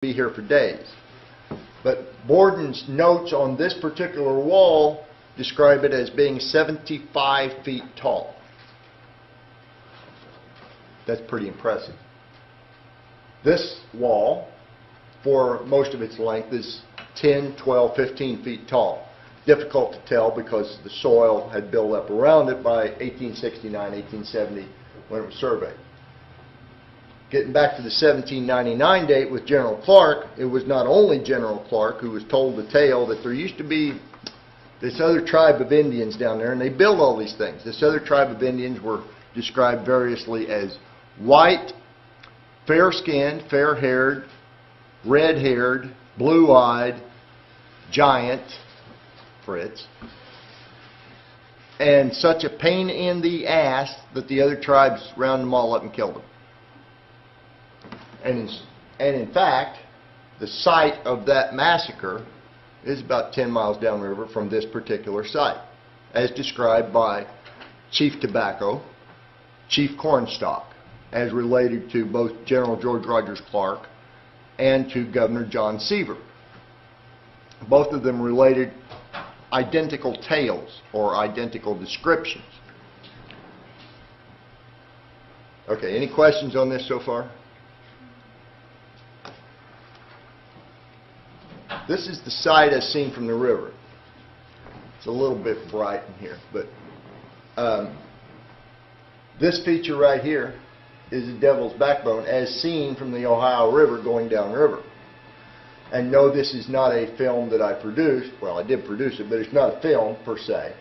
be here for days. But Borden's notes on this particular wall describe it as being 75 feet tall. That's pretty impressive. This wall, for most of its length, is 10, 12, 15 feet tall. Difficult to tell because the soil had built up around it by 1869, 1870 when it was surveyed. Getting back to the 1799 date with General Clark, it was not only General Clark who was told the tale that there used to be this other tribe of Indians down there, and they built all these things. This other tribe of Indians were described variously as white, fair-skinned, fair-haired, red-haired, blue-eyed, giant, Fritz, and such a pain in the ass that the other tribes rounded them all up and killed them. And in fact, the site of that massacre is about 10 miles downriver from this particular site, as described by Chief Tobacco, Chief Cornstalk, as related to both General George Rogers Clark and to Governor John Seaver. Both of them related identical tales or identical descriptions. Okay, any questions on this so far? This is the site as seen from the river. It's a little bit bright in here, but this feature right here is the Devil's Backbone as seen from the Ohio River going downriver. And no, this is not a film that I produced. Well, I did produce it, but it's not a film per se.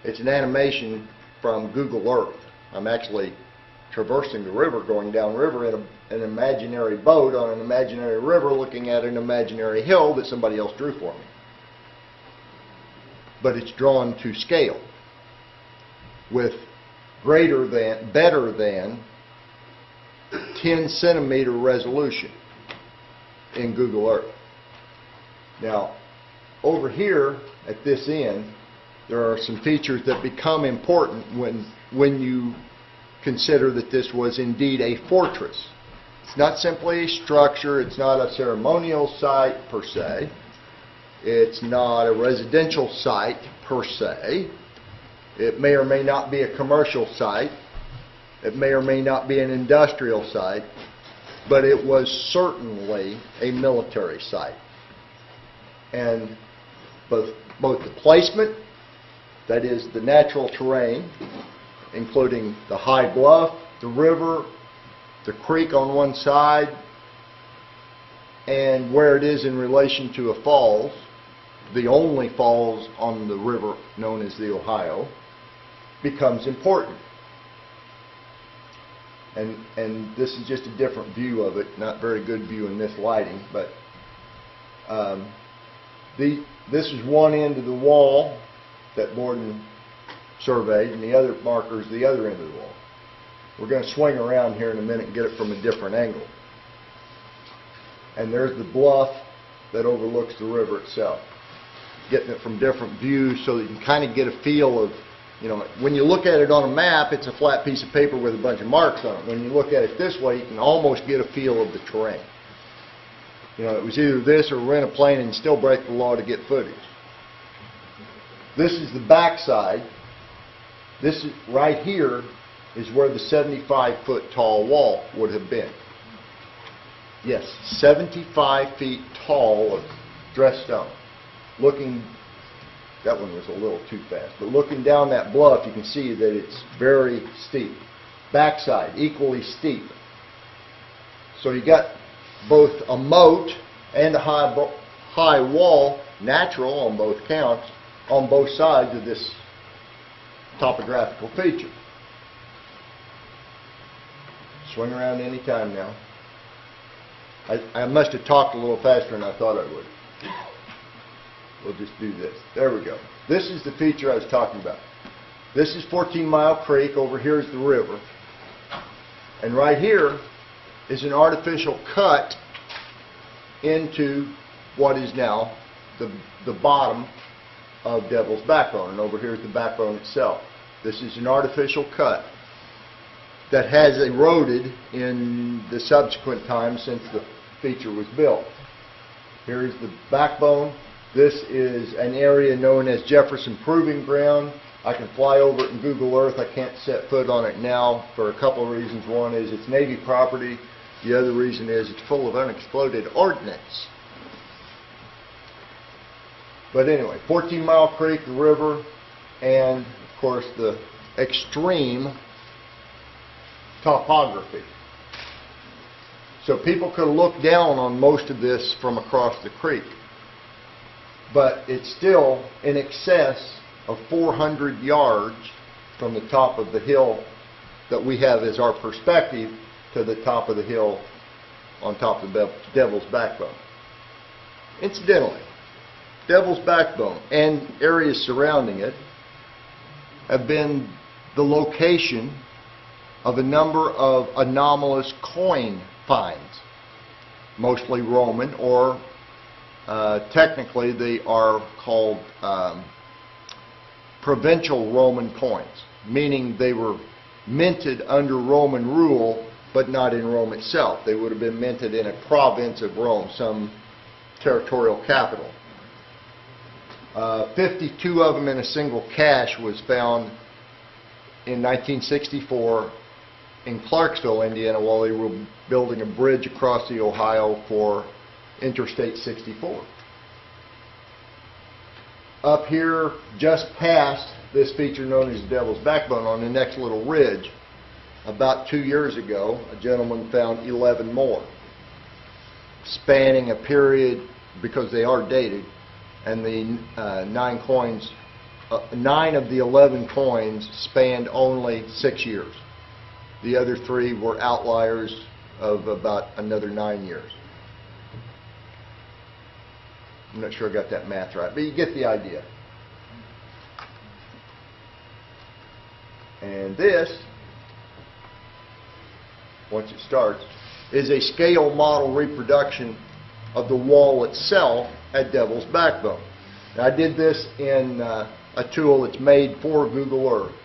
It's an animation from Google Earth. I'm actually traversing the river, going downriver in an imaginary boat on an imaginary river, looking at an imaginary hill that somebody else drew for me. But it's drawn to scale with better than 10 centimeter resolution in Google Earth. Now, over here at this end, there are some features that become important when you consider that this was indeed a fortress. It's not simply a structure, it's not a ceremonial site per se, it's not a residential site per se, it may or may not be a commercial site, it may or may not be an industrial site, but it was certainly a military site. And both the placement, that is the natural terrain, including the high bluff, the river, the creek on one side, and where it is in relation to a falls, the only falls on the river known as the Ohio, becomes important. And this is just a different view of it, not very good view in this lighting, but this is one end of the wall that Borden surveyed, and the other marker is the other end of the wall. We're going to swing around here in a minute and get it from a different angle. And there's the bluff that overlooks the river itself. Getting it from different views so that you can kind of get a feel of, you know, when you look at it on a map, it's a flat piece of paper with a bunch of marks on it. When you look at it this way, you can almost get a feel of the terrain. You know, it was either this or rent a plane and still break the law to get footage. This is the backside. This is, right here is where the 75-foot tall wall would have been. Yes, 75 feet tall of dressed stone. Looking, that one was a little too fast, but looking down that bluff, you can see that it's very steep. Backside, equally steep. So you got both a moat and a high wall, natural on both counts, on both sides of this topographical feature. Swing around any time now. I must have talked a little faster than I thought I would. We'll just do this. There we go. This is the feature I was talking about. This is 14 Mile Creek. Over here is the river. And right here is an artificial cut into what is now the bottom of Devil's Backbone. And over here is the backbone itself. This is an artificial cut that has eroded in the subsequent time since the feature was built. Here's the backbone. This is an area known as Jefferson Proving Ground. I can fly over it in Google Earth. I can't set foot on it now for a couple of reasons. One is it's Navy property. The other reason is it's full of unexploded ordnance. But anyway, 14 Mile Creek, the river, and of course the extreme topography. So people could look down on most of this from across the creek. But it's still in excess of 400 yards from the top of the hill that we have as our perspective to the top of the hill on top of the Devil's Backbone. Incidentally, Devil's Backbone and areas surrounding it have been the location of a number of anomalous coin finds, mostly Roman, or technically they are called provincial Roman coins, meaning they were minted under Roman rule but not in Rome itself. They would have been minted in a province of Rome, some territorial capital. 52 of them in a single cache was found in 1964 in Clarksville, Indiana, while they were building a bridge across the Ohio for Interstate 64. Up here, just past this feature known as the Devil's Backbone, on the next little ridge, about 2 years ago, a gentleman found 11 more, spanning a period, because they are dated, and the 9 of the 11 coins spanned only 6 years. The other 3 were outliers of about another 9 years. I'm not sure I got that math right, but you get the idea. And this, once it starts, is a scale model reproduction of the wall itself at Devil's Backbone. Now, I did this in a tool that's made for Google Earth.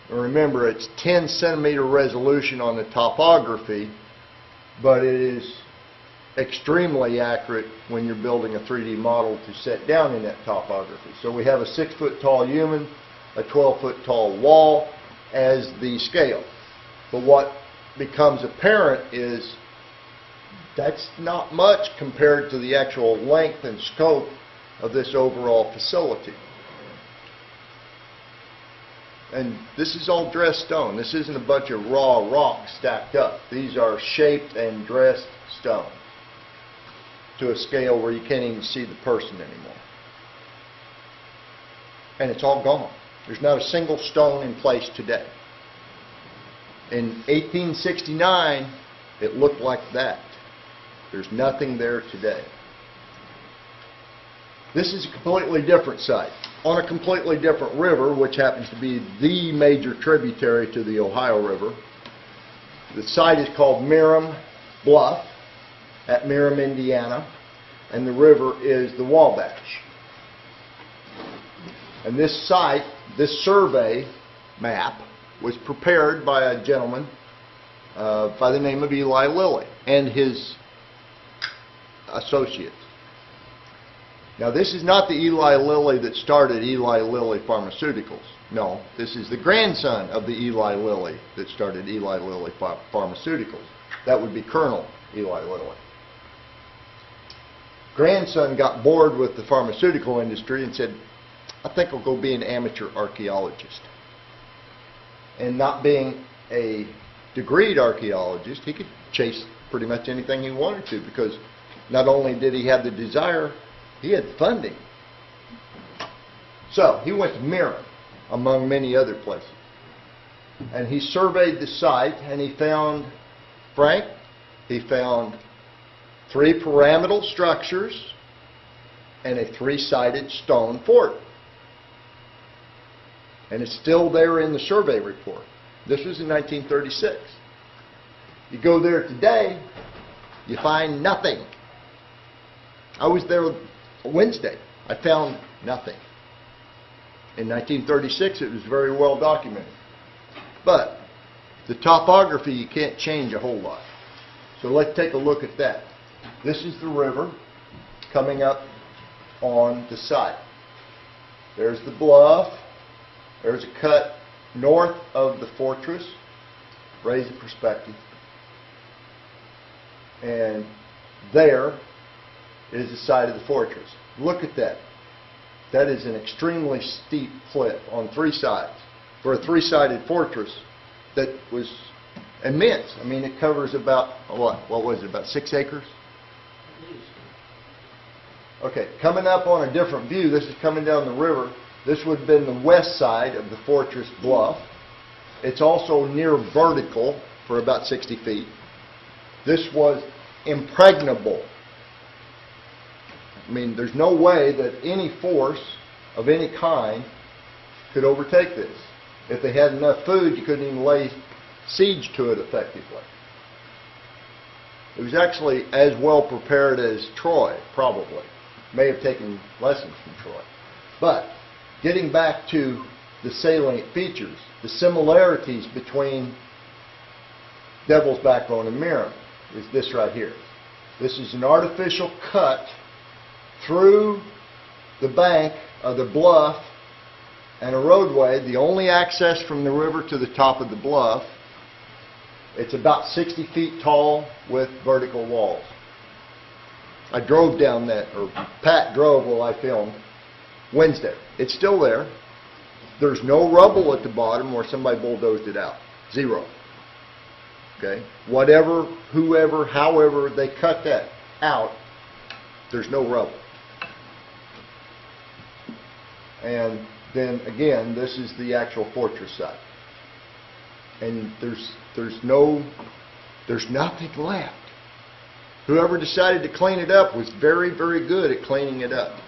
And remember, it's 10 centimeter resolution on the topography, but it is extremely accurate when you're building a 3D model to set down in that topography. So we have a 6 foot tall human, a 12 foot tall wall as the scale. But what becomes apparent is that's not much compared to the actual length and scope of this overall facility. And this is all dressed stone. This isn't a bunch of raw rocks stacked up. These are shaped and dressed stone to a scale where you can't even see the person anymore. And it's all gone. There's not a single stone in place today. In 1869, it looked like that. There's nothing there today. This is a completely different site, on a completely different river, which happens to be the major tributary to the Ohio River. The site is called Merom Bluff at Merom, Indiana, and the river is the Wabash. And this site, this survey map, was prepared by a gentleman by the name of Eli Lilly and his associates. Now, this is not the Eli Lilly that started Eli Lilly Pharmaceuticals. No, this is the grandson of the Eli Lilly that started Eli Lilly Pharmaceuticals. That would be Colonel Eli Lilly. Grandson got bored with the pharmaceutical industry and said, I think I'll go be an amateur archaeologist. And not being a degreed archaeologist, he could chase pretty much anything he wanted to, because not only did he have the desire, he had funding. So he went to Merom, among many other places. And he surveyed the site, and he found, Frank, he found 3 pyramidal structures and a 3-sided stone fort. And it's still there in the survey report. This was in 1936. You go there today, you find nothing. I was there Wednesday. I found nothing. In 1936, it was very well documented. But the topography, you can't change a whole lot. So let's take a look at that. This is the river coming up on the site. There's the bluff. There's a cut north of the fortress. Raise the perspective. And there is the side of the fortress. Look at that. That is an extremely steep cliff on 3 sides. For a 3-sided fortress, that was immense. I mean, it covers about, what was it, about 6 acres? Okay, coming up on a different view, this is coming down the river. This would have been the west side of the fortress bluff. It's also near vertical for about 60 feet. This was impregnable. I mean, there's no way that any force of any kind could overtake this. If they had enough food, you couldn't even lay siege to it effectively. It was actually as well prepared as Troy, probably. May have taken lessons from Troy. But getting back to the salient features, the similarities between Devil's Backbone and Merom is this right here. This is an artificial cut through the bank of the bluff and a roadway, the only access from the river to the top of the bluff. It's about 60 feet tall with vertical walls. I drove down that, or Pat drove while I filmed, Wednesday. It's still there. There's no rubble at the bottom where somebody bulldozed it out. Zero. Okay? Whatever, whoever, however they cut that out, there's no rubble. And then again, this is the actual fortress site. And there's nothing left. Whoever decided to clean it up was very, very good at cleaning it up.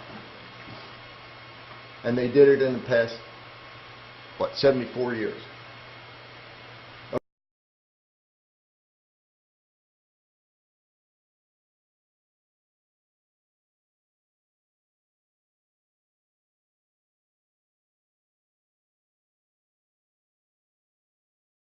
And they did it in the past, 74 years.